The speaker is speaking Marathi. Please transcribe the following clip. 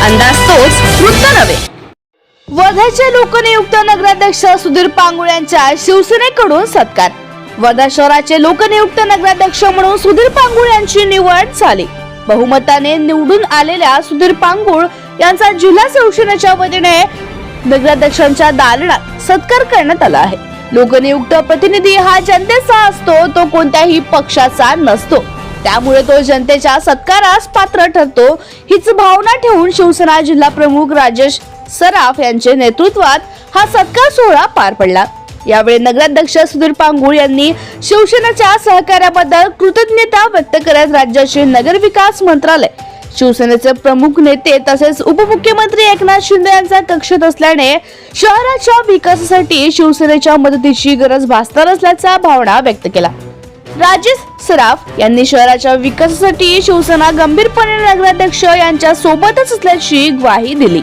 अंदाज तोच वृत्त नव्हे। वर्ध्याचे लोकनियुक्त नगराध्यक्ष सुधीर पांगुळ यांच्या शिवसेनेकडून सत्कार। वर्धा शहराचे लोकनियुक्त नगराध्यक्ष म्हणून सुधीर पांगुळ यांची निवड झाली। बहुमताने निवडून आलेल्या सुधीर पांगुळ यांचा जिल्हा शिवसेनेच्या वतीने नगराध्यक्षांच्या दालनात सत्कार करण्यात आला आहे। लोकनियुक्त प्रतिनिधी हा जनतेचा असतो, तो कोणत्याही पक्षाचा नसतो, त्यामुळे तो जनतेच्या सत्कारास पात्र ठरतो हीच भावना ठेवून शिवसेना जिल्हा प्रमुख राजेश सराफ यांच्या नेतृत्वात हा सत्कार सोहळा पार पडला। यावेळी नगराध्यक्ष सुधीर पांगुळ यांनी शिवसेनेच्या सहकार्याबद्दल कृतज्ञता व्यक्त करत राज्याचे नगरविकास मंत्रालय, शिवसेनेचे प्रमुख नेते तसेच उपमुख्यमंत्री एकनाथ शिंदे यांचा कक्षेत असल्याने शहराच्या विकासासाठी शिवसेनेच्या मदतीची गरज भासणार असल्याचा भावना व्यक्त केला। राजेश सराफ यांनी शहराच्या विकासासाठी शिवसेना गंभीरपणे नगराध्यक्ष यांच्या सोबतच असल्याची ग्वाही दिली।